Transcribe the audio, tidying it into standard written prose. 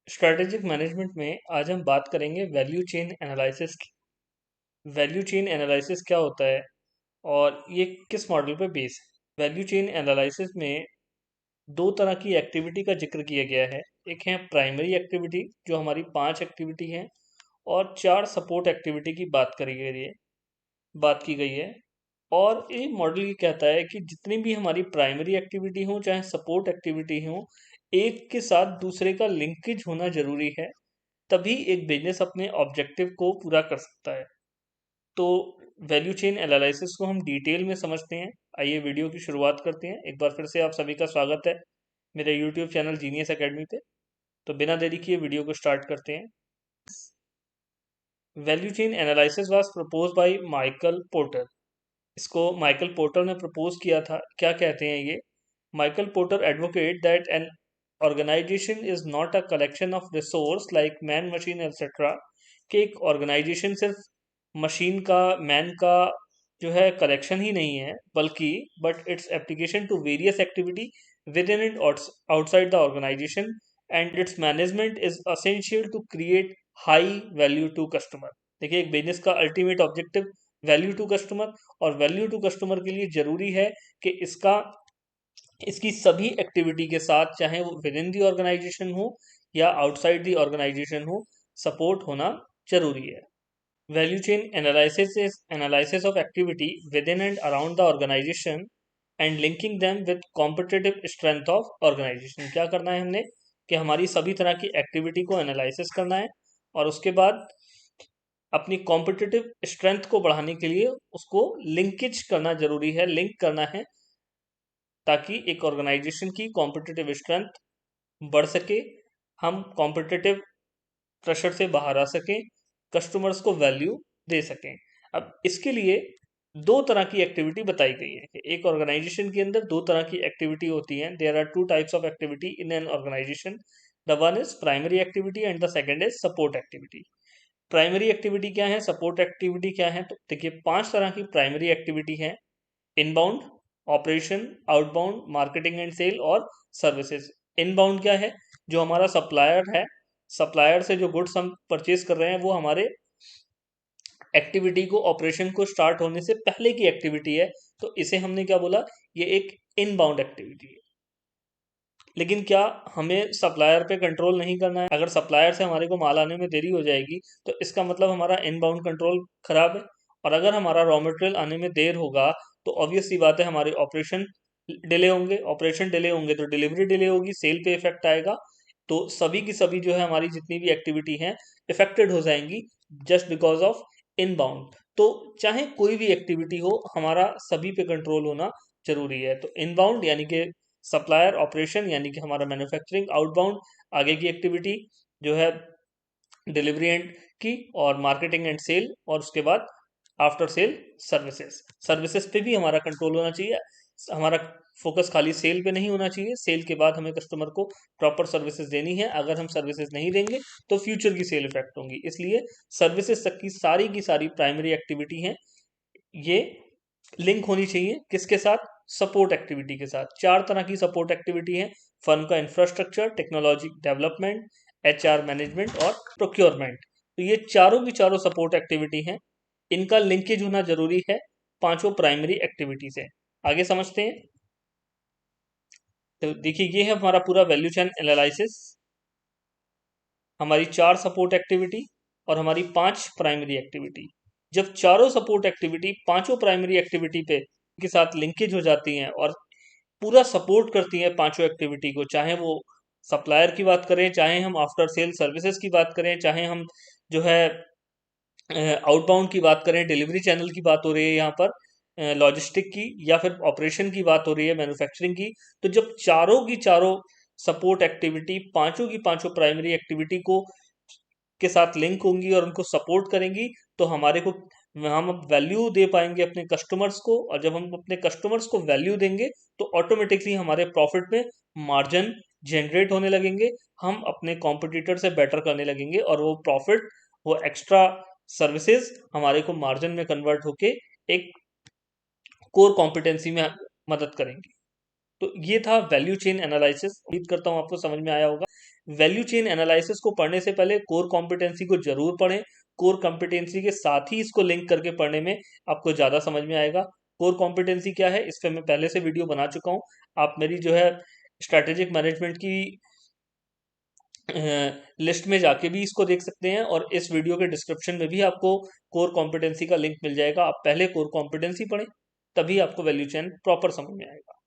Strategic management में आज हम बात करेंगे वैल्यू चेन एनालिसिस की। वैल्यू चेन एनालिसिस क्या होता है और ये किस मॉडल पर बेस है। वैल्यू चेन एनालिसिस में दो तरह की एक्टिविटी का जिक्र किया गया है। एक है प्राइमरी एक्टिविटी जो हमारी 5 एक्टिविटी हैं, और 4 सपोर्ट एक्टिविटी की बात की गई है। और ये मॉडल ये कहता है कि जितनी भी हमारी प्राइमरी एक्टिविटी हो चाहे सपोर्ट एक्टिविटी हो, एक के साथ दूसरे का लिंकेज होना जरूरी है, तभी एक बिजनेस अपने ऑब्जेक्टिव को पूरा कर सकता है। तो वैल्यू चेन एनालिसिस को हम डिटेल में समझते हैं। आइए वीडियो की शुरुआत करते हैं। एक बार फिर से आप सभी का स्वागत है मेरे यूट्यूब चैनल जीनियस एकेडमी पे। तो बिना देरी किए वीडियो को स्टार्ट करते हैं। Value chain analysis was propose by Michael Porter. इसको माइकल पोर्टर ने प्रपोज किया था। क्या कहते हैं ये? Michael Porter advocate that an organization is not a collection of resource like man machine etcetera, कि एक ऑर्गेनाइजेशन सिर्फ मशीन का, मैन का जो है कलेक्शन ही नहीं है, बल्कि but its application to various activity within and outside the organization, and its management is essential to create high value to customer. देखिए, एक बिजनेस का ultimate objective value to customer, और वैल्यू टू कस्टमर के लिए जरूरी है कि इसकी सभी एक्टिविटी के साथ, चाहे वो विद इन दी ऑर्गेनाइजेशन हो या आउटसाइड दी ऑर्गेनाइजेशन हो, सपोर्ट होना जरूरी है। Value chain analysis is analysis of activity within and around the organization and linking them with competitive strength of organization. क्या करना है हमने? कि हमारी सभी तरह की एक्टिविटी को एनालिसिस करना है, और उसके बाद अपनी कॉम्पिटिटिव स्ट्रेंथ को बढ़ाने के लिए उसको लिंकेज करना जरूरी है, लिंक करना है, ताकि एक ऑर्गेनाइजेशन की कॉम्पिटिटिव स्ट्रेंथ बढ़ सके, हम कॉम्पिटिटिव प्रेशर से बाहर आ सकें, कस्टमर्स को वैल्यू दे सकें। अब इसके लिए दो तरह की एक्टिविटी बताई गई है कि एक ऑर्गेनाइजेशन के अंदर दो तरह की एक्टिविटी होती हैं। There are two types of activity in an organization. The one is primary activity and the second is support activity. Primary activity क्या है, सपोर्ट एक्टिविटी क्या है? तो देखिए, 5 तरह की प्राइमरी एक्टिविटी है। Inbound, operation, outbound, marketing and sale और सर्विसेज। इनबाउंड क्या है? जो हमारा सप्लायर है, सप्लायर से जो गुड्स हम परचेज कर रहे हैं, वो हमारे एक्टिविटी को, ऑपरेशन को स्टार्ट होने से पहले की एक्टिविटी है, तो इसे हमने क्या बोला? ये एक इनबाउंड एक्टिविटी है। लेकिन क्या हमें सप्लायर पे कंट्रोल नहीं करना है? अगर सप्लायर से हमारे को माल आने में देरी हो जाएगी, तो इसका मतलब हमारा इनबाउंड कंट्रोल खराब है। और अगर हमारा रॉ मटेरियल आने में देर होगा, तो ऑब्वियस सी बात है, हमारे ऑपरेशन डिले होंगे। ऑपरेशन डिले होंगे तो डिलीवरी डिले होगी, सेल पे इफेक्ट आएगा। तो सभी की सभी जो है हमारी जितनी भी एक्टिविटी हैं, इफेक्टेड हो जाएंगी जस्ट बिकॉज ऑफ इनबाउंड। तो चाहे कोई भी एक्टिविटी हो, हमारा सभी पे कंट्रोल होना जरूरी है। तो इनबाउंड यानी कि सप्लायर, ऑपरेशन यानी कि हमारा मैन्युफैक्चरिंग, आउटबाउंड आगे की एक्टिविटी जो है डिलीवरी एंड की, और मार्केटिंग एंड सेल, और उसके बाद आफ्टर सेल सर्विसेज। सर्विसेज पे भी हमारा कंट्रोल होना चाहिए। हमारा फोकस खाली सेल पे नहीं होना चाहिए। सेल के बाद हमें कस्टमर को प्रॉपर सर्विसेज देनी है। अगर हम सर्विसेज नहीं देंगे तो फ्यूचर की सेल इफेक्ट होंगी। इसलिए सर्विसेज तक की सारी प्राइमरी एक्टिविटी हैं, ये लिंक होनी चाहिए किसके साथ? सपोर्ट एक्टिविटी के साथ। 4 तरह की सपोर्ट एक्टिविटी है। फर्म का infrastructure, technology development, HR management और प्रोक्योरमेंट। तो ये चारों की चारों सपोर्ट एक्टिविटी हैं। इनका लिंकेज होना जरूरी है पांचों प्राइमरी एक्टिविटी से। आगे समझते हैं। तो देखिए, ये है हमारा पूरा वैल्यू चेन एनालिसिस। हमारी 4 सपोर्ट एक्टिविटी और हमारी 5 प्राइमरी एक्टिविटी। जब चारों सपोर्ट एक्टिविटी पांचों प्राइमरी एक्टिविटी पे के साथ लिंकेज हो जाती हैं और पूरा सपोर्ट करती हैं पांचों एक्टिविटी को, चाहे वो सप्लायर की बात करें, चाहे हम आफ्टर सेल सर्विसेज की बात करें, चाहे हम जो है आउटबाउंड की बात करें, डिलीवरी चैनल की बात हो रही है यहाँ पर, लॉजिस्टिक की, या फिर ऑपरेशन की बात हो रही है, मैन्युफैक्चरिंग की। तो जब चारों की चारों सपोर्ट एक्टिविटी पांचों की पांचों प्राइमरी एक्टिविटी को के साथ लिंक होंगी और उनको सपोर्ट करेंगी, तो हमारे को हम वैल्यू दे पाएंगे अपने कस्टमर्स को। और जब हम अपने कस्टमर्स को वैल्यू देंगे, तो ऑटोमेटिकली हमारे प्रॉफिट में मार्जिन जनरेट होने लगेंगे। हम अपने कॉम्पिटिटर से बेटर करने लगेंगे, और वो प्रॉफिट, वो एक्स्ट्रा सर्विसेज हमारे को मार्जिन में कन्वर्ट होके एक कोर कॉम्पिटेंसी में मदद करेंगे। तो ये था वैल्यू चेन एनालिसिस। उम्मीद करता हूँ आपको समझ में आया होगा। वैल्यू चेन एनालिसिस को पढ़ने से पहले कोर कॉम्पिटेंसी को जरूर पढ़ें। कोर कॉम्पिटेंसी के साथ ही इसको लिंक करके पढ़ने में आपको ज़्यादा समझ में आएगा। कोर कॉम्पिटेंसी क्या है, इस पर मैं पहले से वीडियो बना चुका हूँ। आप मेरी जो है स्ट्रैटेजिक मैनेजमेंट की लिस्ट में जाके भी इसको देख सकते हैं, और इस वीडियो के डिस्क्रिप्शन में भी आपको कोर कॉम्पिटेंसी का लिंक मिल जाएगा। आप पहले कोर कॉम्पिटेंसी पढ़ें, तभी आपको वैल्यू चेन प्रॉपर समझ में आएगा।